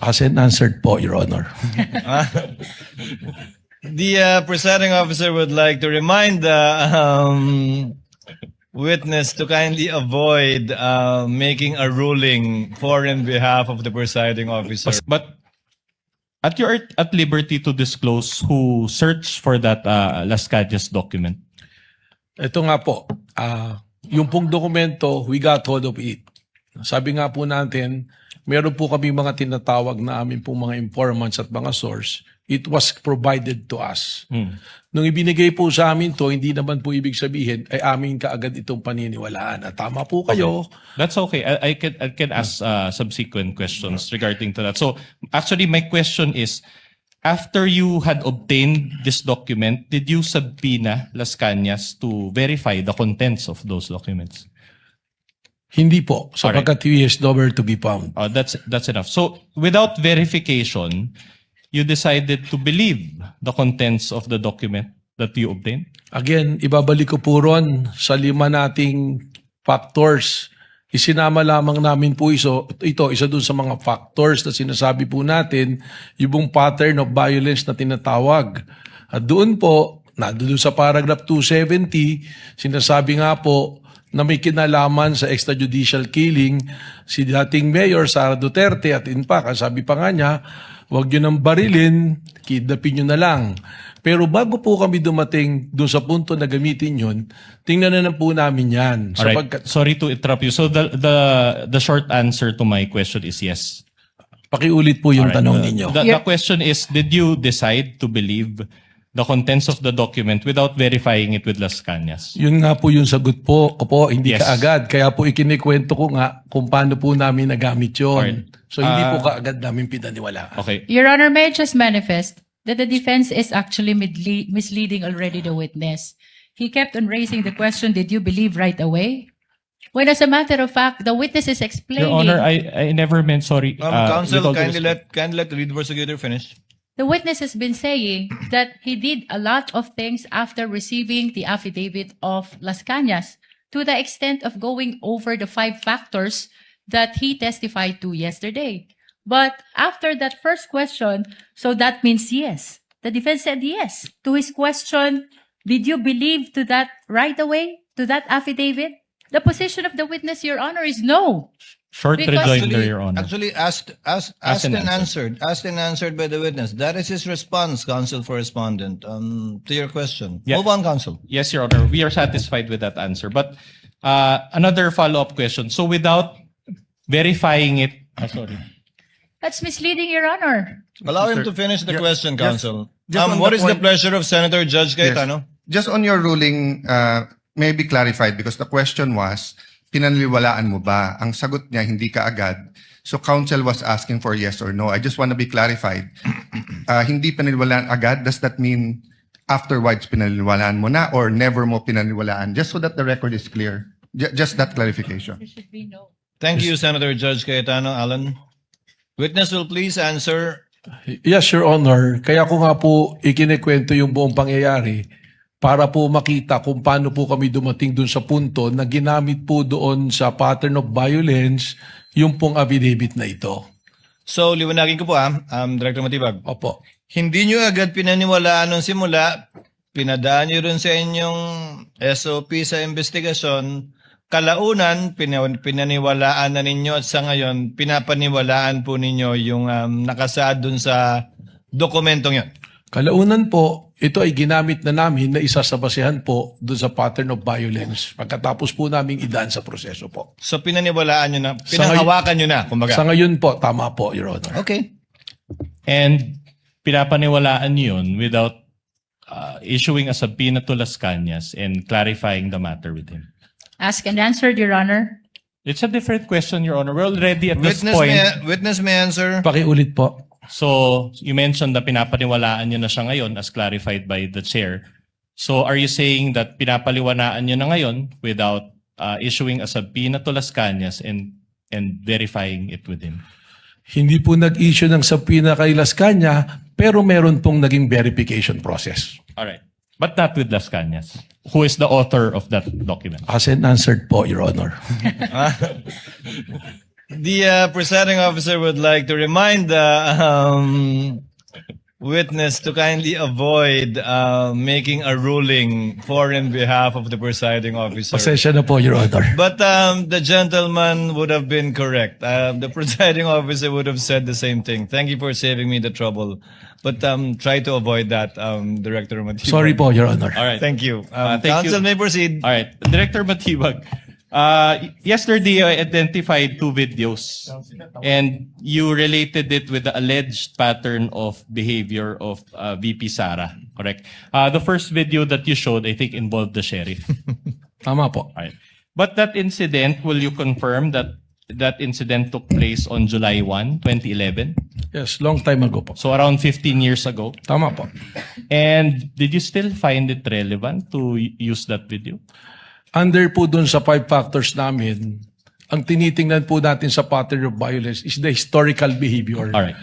As and answered po, Your Honor. The presiding officer would like to remind the witness to kindly avoid making a ruling for and behalf of the presiding officer. But you're at liberty to disclose who searched for that Las Calles document. Ito nga po, yung pong dokumento, we got hold of it. Sabi nga po natin, meron po kami mga tinatawag na amin pong mga informants at mga source. It was provided to us. Nung ibinigay po sa amin to, hindi naman po ibig sabihin ay amin kaagad itong paniniwalaan. At tama po kayo. That's okay. I can ask subsequent questions regarding to that. So actually, my question is, after you had obtained this document, did you subpoena Las Cañas to verify the contents of those documents? Hindi po, sapagkat he is nowhere to be found. That's enough. So without verification, you decided to believe the contents of the document that you obtained? Again, ibabalik ko po ron sa 5 nating factors. Isinama lamang namin po ito, isa dun sa mga factors na sinasabi po natin, yung pattern of violence na tinatawag. At doon po, doon sa paragraph 270, sinasabi nga po na may kinalaman sa extrajudicial killing si dating Mayor Sara Duterte at in fact, sabi pa nga niya, huwag nyo nang barilin, kidnapin nyo na lang. Pero bago po kami dumating doon sa punto na gamitin yun, tingnan na po namin yan. Alright. Sorry to interrupt you. So the short answer to my question is yes. Pakiulit po yung Alright. tanong ninyo. The question is, did you decide to believe the contents of the document without verifying it with Las Cañas? Yun nga po yung sagot po. Opo, hindi Yes. kaagad. Kaya po ikinikwento ko nga kung paano po namin nagamit yun. Alright. So hindi po kaagad namin pinaniwalaan. Okay. Your Honor, may I just manifest that the defense is actually misleading already the witness. He kept on raising the question, did you believe right away? When as a matter of fact, the witness is explaining. Your Honor, I never meant sorry. Counsel, with all due kindly respect. let the lead prosecutor finish. The witness has been saying that he did a lot of things after receiving the affidavit of Las Cañas, to the extent of going over the 5 factors that he testified to yesterday. But after that first question, so that means yes. The defense said yes. To his question, did you believe to that right away, to that affidavit? The position of the witness, Your Honor, is no. Short Because- rejoinder, Your Honor. Actually, asked and answered by the witness. That is his response, counsel for respondent, to your question. Yeah. Move on, counsel. Yes, Your Honor. We are satisfied with that answer. But another follow-up question. So without verifying it, sorry. That's misleading, Your Honor. Allow him to finish the question, counsel. just on What the is the point- pleasure of Senator Judge Yes. Cayetano? Just on your ruling, may be clarified because the question was, pinaniniwalaan mo ba? Ang sagot niya, hindi ka agad. So counsel was asking for yes or no. I just want to be clarified. Hindi pinaniniwalaan agad, does that mean afterwards pinaniniwalaan mo na or never mo pinaniniwalaan? Just so that the record is clear. Just that clarification. There should be no. Thank you, Senator Judge Cayetano. Alan? Witness will please answer. Yes, Your Honor. Kaya ko nga po ikinikwento yung buong pangyayari para po makita kung paano po kami dumating dun sa punto na ginamit po doon sa pattern of violence yung pong affidavit na ito. So, liwanagin ko po Director Matibag. Opo. Hindi nyo agad pinaniwalaan nung simula, pinadaan nyo rin sa inyong SOP sa investigasyon, kalaunan, pinaniwalaan na ninyo at sa ngayon, pinapaniwalaan po ninyo yung nakasaad dun sa dokumentong yun. Kalaunan po, ito ay ginamit na namin na isa sa basehan po doon sa pattern of violence pagkatapos po namin idaan sa proseso po. So, pinaniwalaan nyo na, pinanghawakan nyo na, kumbaga. Sa ngayon po, tama po, Your Honor. Okay. And pinapaniwalaan niyo yun without issuing a subpoena to Las Cañas and clarifying the matter with him. Ask and answered, Your Honor. It's a different question, Your Honor. We're already at this point. Witness may answer. Pakiulit po. So, you mentioned na pinapaniwalaan niyo na siya ngayon as clarified by the chair. So, are you saying that pinapaliwanaan niyo na ngayon without issuing a subpoena to Las Cañas and verifying it with him? Hindi po nag-issue ng subpoena kay Las Cañas, pero meron pong naging verification process. All right. But not with Las Cañas, who is the author of that document. As and answered po, Your Honor. The presiding officer would like to remind the witness to kindly avoid making a ruling for and behalf of the presiding officer. Pasensya na po, Your Honor. But the gentleman would have been correct. The presiding officer would have said the same thing. Thank you for saving me the trouble. But try to avoid that, Director Matibag. Sorry po, Your Honor. All right. Thank you. Thank Counsel you. may proceed. All right. Director Matibag, yesterday I identified 2 videos and you related it with the alleged pattern of behavior of VP Sara, correct? The first video that you showed, I think, involved the sheriff. Tama po. All right. But that incident, will you confirm that that incident took place on July 1, 2011? Yes, long time ago po. So around 15 years ago. Tama po. And did you still find it relevant to use that video? Under po dun sa 5 factors namin, ang tinitingnan po natin sa pattern of violence is the historical behavior. All right.